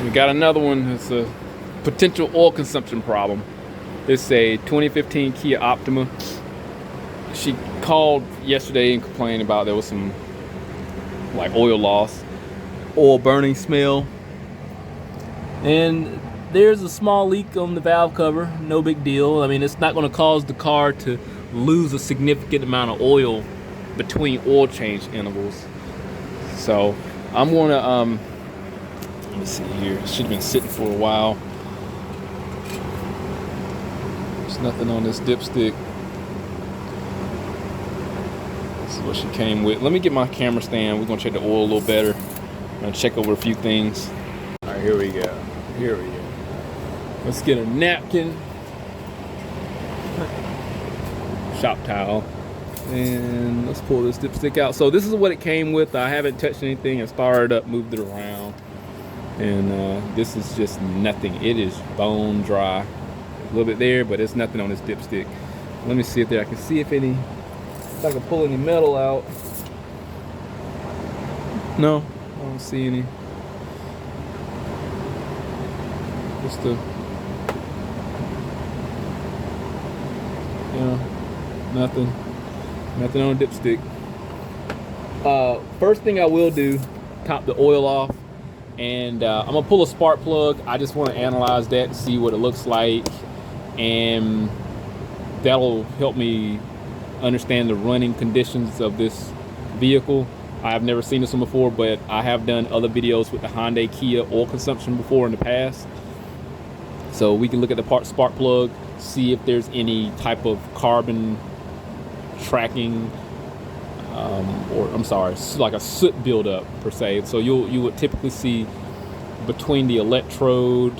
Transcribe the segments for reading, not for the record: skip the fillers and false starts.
We got another one. It's a potential oil consumption problem. It's a 2015 Kia Optima. She called yesterday and complained about there was some like oil loss, oil burning smell, and there's a small leak on the valve cover. No big deal. I mean, it's not going to cause the car to lose a significant amount of oil between oil change intervals. So I'm going to let me see here. It should have been sitting for a while. There's nothing on this dipstick. This is what she came with. Let me get my camera stand. We're gonna check the oil a little better. I'm gonna check over a few things. All right, here we go. Here we go. Let's get a napkin, shop towel, and let's pull this dipstick out. So this is what it came with. I haven't touched anything. I started up, moved it around, and this is just nothing. It is bone dry. A little bit there, but there's nothing on this dipstick. Let me see if I can see if I can pull any metal out. No, I don't see any. Just nothing on the dipstick. First thing I will do, top the oil off, and I'm gonna pull a spark plug. I just want to analyze that to see what it looks like, and that'll help me understand the running conditions of this vehicle. I've never seen this one before, but I have done other videos with the Hyundai Kia oil consumption before in the past. So we can look at the spark plug, see if there's any type of carbon tracking, or I'm sorry, like a soot buildup per se. So you would typically see between the electrode,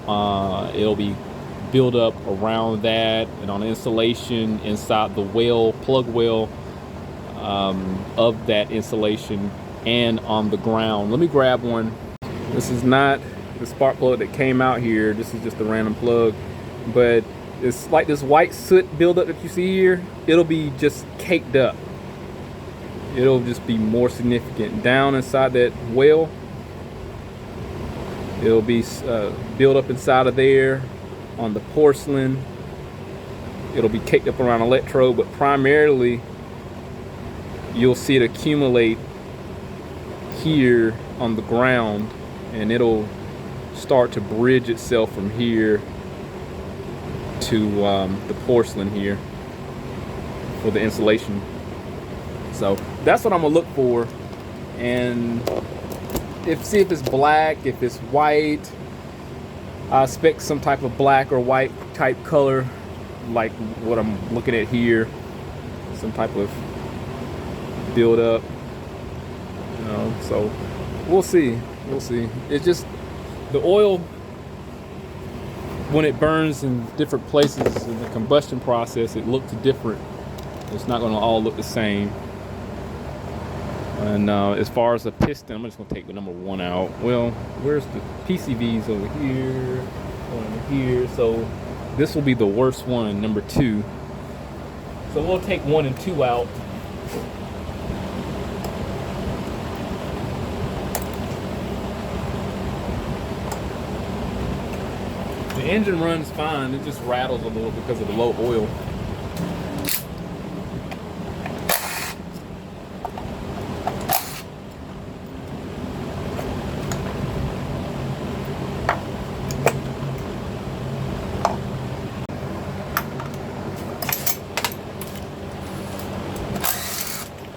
it'll be build up around that, and on the insulation inside the well, plug well of that insulation, and on the ground. Let me grab one. This is not the spark plug that came out here. This is just a random plug, but it's like this white soot buildup that you see here. It'll be just caked up. It'll just be more significant down inside that well. It'll be built up inside of there. On the porcelain, it'll be caked up around electrode, but primarily you'll see it accumulate here on the ground, and it'll start to bridge itself from here to the porcelain here for the insulation. So that's what I'm gonna look for, and see if it's black, if it's white. I expect some type of black or white type color, like what I'm looking at here. Some type of build up, so we'll see. It's just the oil, when it burns in different places in the combustion process, it looks different. It's not going to all look the same. And as far as the piston, I'm just going to take the number 1 out. Well, where's the PCVs? Over here. So this will be the worst one, number 2. So we'll take 1 and 2 out. The engine runs fine. It just rattles a little because of the low oil.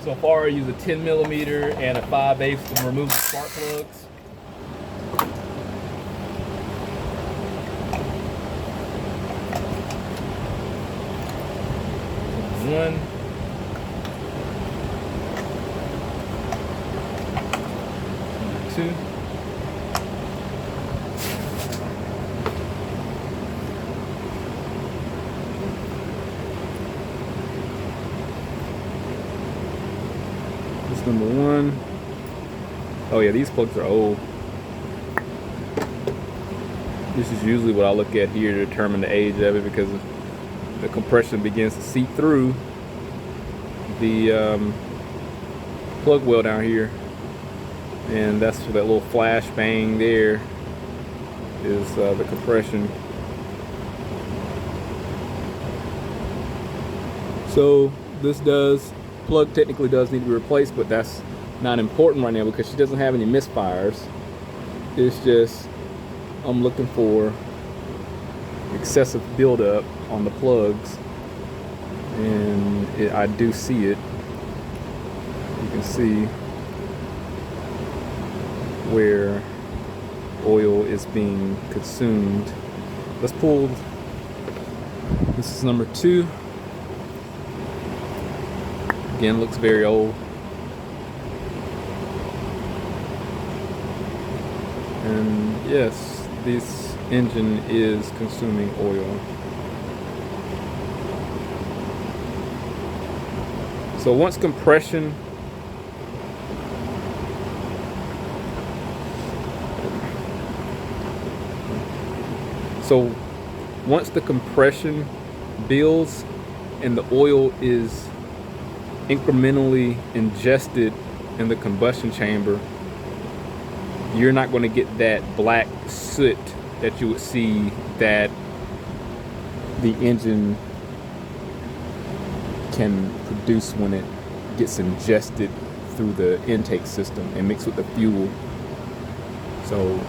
So far I use a 10mm and a 5/8 to remove the spark plugs. One. Two. This number 1. Oh yeah, these plugs are old. This is usually what I look at here to determine the age of it, because the compression begins to seep through the plug well down here, And that's that little flash bang there is the compression. So this plug technically does need to be replaced, but that's not important right now because she doesn't have any misfires. It's just I'm looking for excessive buildup on the plugs, and I do see it. You can see where oil is being consumed. Let's pull. This is number 2. Again, looks very old. And yes, this engine is consuming oil. So once compression once the compression builds and the oil is incrementally ingested in the combustion chamber, you're not going to get that black soot that you would see that the engine can produce when it gets ingested through the intake system and mixed with the fuel. So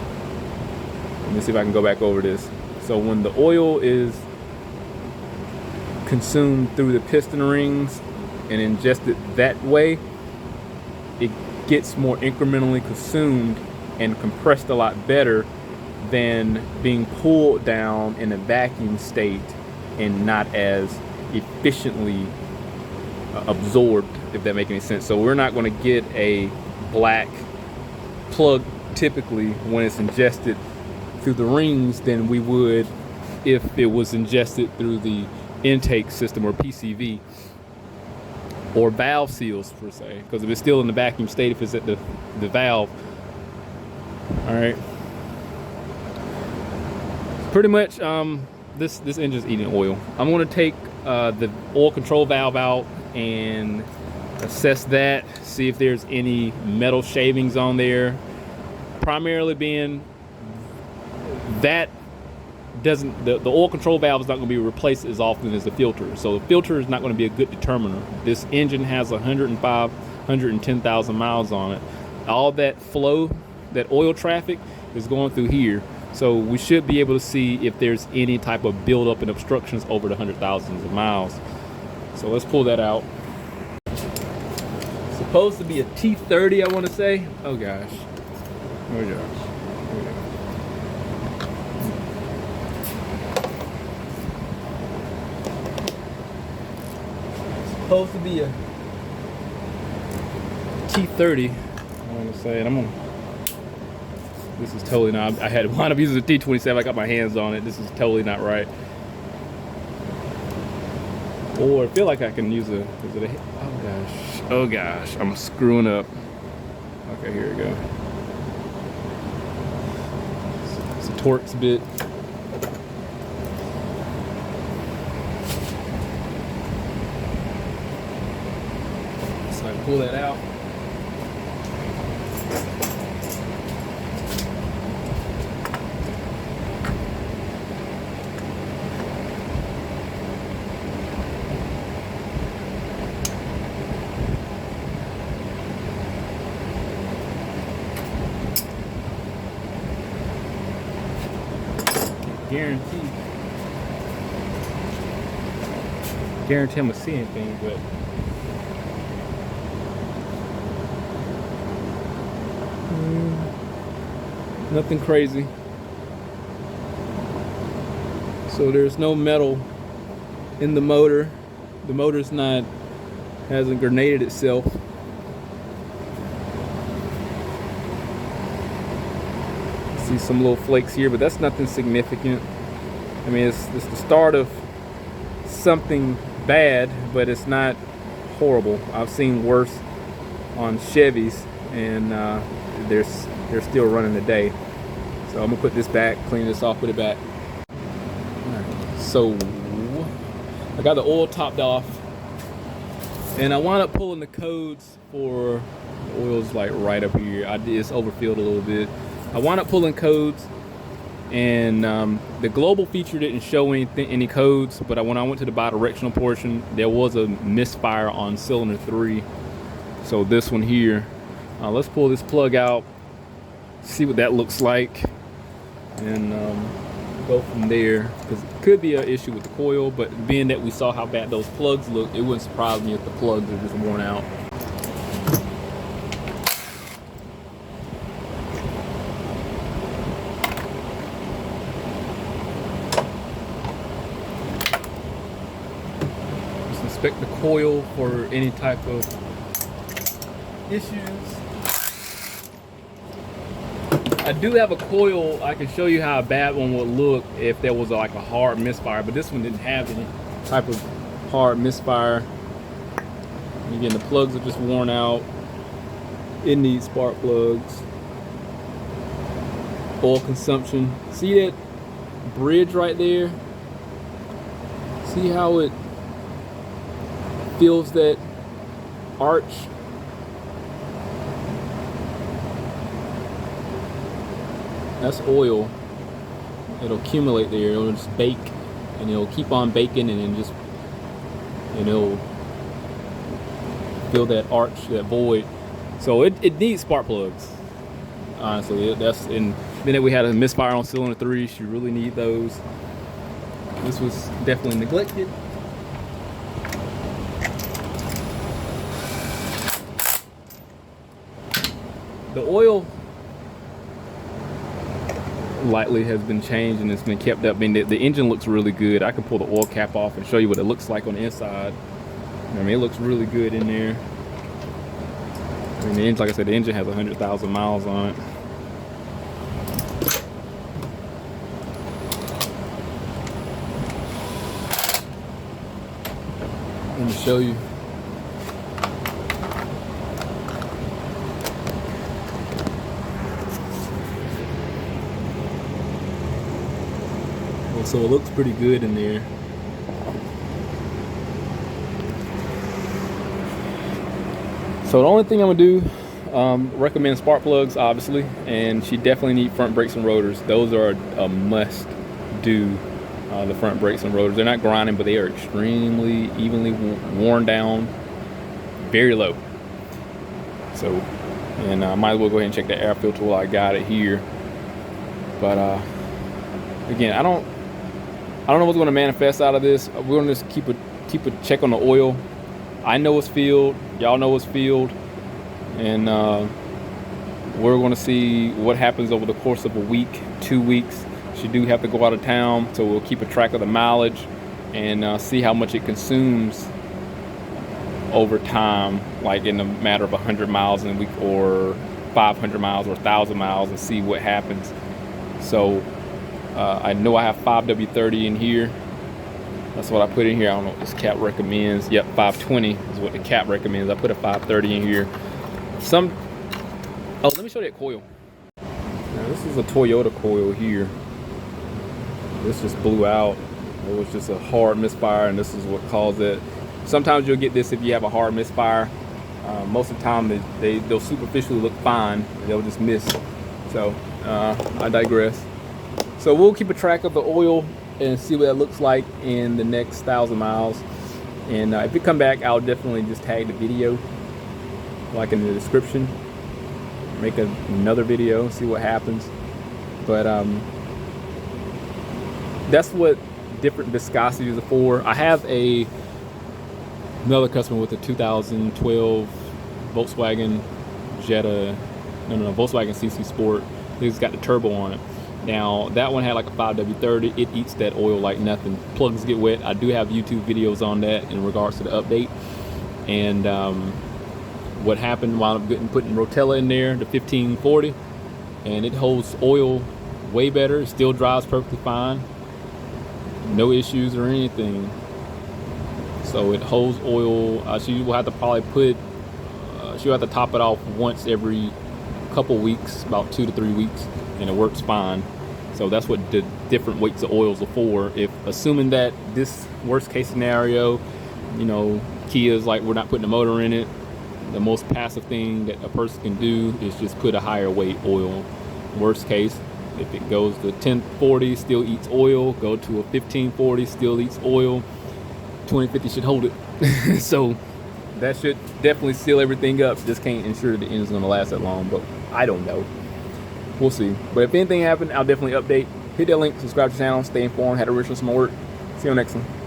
let me see if I can go back over this. So when the oil is consumed through the piston rings and ingested that way, it gets more incrementally consumed and compressed a lot better than being pulled down in a vacuum state and not as efficiently absorbed, if that makes any sense. So we're not going to get a black plug typically when it's ingested through the rings than we would if it was ingested through the intake system or PCV or valve seals per se, because if it's still in the vacuum state, if it's at the valve. All right, pretty much this engine's eating oil. I'm going to take the oil control valve out and assess that, see if there's any metal shavings on there, primarily being that the oil control valve is not going to be replaced as often as the filter. So the filter is not going to be a good determiner. This engine has 110,000 miles on it. All that flow, that oil traffic is going through here. So we should be able to see if there's any type of buildup and obstructions over the 100,000 miles. So let's pull that out. Supposed to be a T30, I want to say. Oh gosh. Oh gosh. Supposed to be a T30, I want to say, and this is totally not. I had wound up using a T27. I got my hands on it. This is totally not right. Or I feel like I can use oh gosh. Oh gosh, I'm screwing up. Okay, here we go. It's a Torx bit. So I pull that out. Guarantee I'm gonna see anything, but nothing crazy. So there's no metal in the motor. The motor's hasn't grenaded itself. See some little flakes here, but that's nothing significant. I mean, it's the start of something bad, but it's not horrible. I've seen worse on Chevys, and they're still running today. So I'm gonna put this back, clean this off, put it back. Alright, so I got the oil topped off, and I wound up pulling the codes for Oil's like right up here. It's overfilled a little bit. I wound up pulling codes, and the global feature didn't show any codes, but when I went to the bi-directional portion, there was a misfire on cylinder 3. So this one here, let's pull this plug out, see what that looks like, and go from there, because it could be an issue with the coil, but being that we saw how bad those plugs look, it wouldn't surprise me if the plugs are just worn out. Just inspect the coil for any type of issues. I do have a coil. I can show you how a bad one would look if there was like a hard misfire, but this one didn't have any type of hard misfire. Again, the plugs are just worn out. It needs spark plugs. Oil consumption. See that bridge right there? See how it fills that arch? That's oil. It'll accumulate there. It'll just bake, and it'll keep on baking, and then just, and it'll fill that arch, that void. So it needs spark plugs. Honestly, that's in. Then we had a misfire on cylinder 3. You really need those. This was definitely neglected. The oil lightly has been changed, and it's been kept up. I mean, the engine looks really good. I can pull the oil cap off and show you what it looks like on the inside. I mean, it looks really good in there. I mean, the engine, like I said, the engine has 100,000 miles on it. Let me show you. So it looks pretty good in there. So the only thing I'm gonna do, recommend spark plugs, obviously, and she definitely need front brakes and rotors. Those are a must do. The front brakes and rotors, they're not grinding, but they are extremely evenly worn down, very low. So, and I might as well go ahead and check the air filter while I got it here. But again, I don't know what's going to manifest out of this. We're going to just keep a check on the oil. I know it's filled. Y'all know it's filled. And we're going to see what happens over the course of a week, 2 weeks. She do have to go out of town, so we'll keep a track of the mileage and see how much it consumes over time, like in a matter of 100 miles in a week, or 500 miles or 1,000 miles, and see what happens. So I know I have 5W30 in here. That's what I put in here. I don't know what this cap recommends. Yep, 520 is what the cap recommends. I put a 530 in here. Oh, let me show you that coil. Now, this is a Toyota coil here. This just blew out. It was just a hard misfire, and this is what caused it. Sometimes you'll get this if you have a hard misfire. Most of the time, they'll superficially look fine. They'll just miss. So I digress. So we'll keep a track of the oil and see what that looks like in the next 1,000 miles. And if we come back, I'll definitely just tag the video, like in the description. Make another video, see what happens. But that's what different viscosities are for. I have another customer with a 2012 Volkswagen Jetta, Volkswagen CC Sport. It's got the turbo on it. Now that one had like a 5W30. It eats that oil like nothing. Plugs get wet. I do have YouTube videos on that in regards to the update. And what happened, wound up putting Rotella in there, the 1540, and it holds oil way better. It still drives perfectly fine. No issues or anything. So it holds oil. She will have to probably she'll have to top it off once every couple weeks, about 2 to 3 weeks, and it works fine. So that's what the different weights of oils are for. If assuming that this worst case scenario, Kia's like, we're not putting a motor in it, The most passive thing that a person can do is just put a higher weight oil. Worst case, if it goes to 1040, still eats oil. Go to a 1540, still eats oil. 2050 should hold it. So that should definitely seal everything up. Just can't ensure the engine's gonna last that long, but I don't know. We'll see. But if anything happens, I'll definitely update. Hit that link, subscribe to the channel, stay informed, had to research some more work. See you on the next one.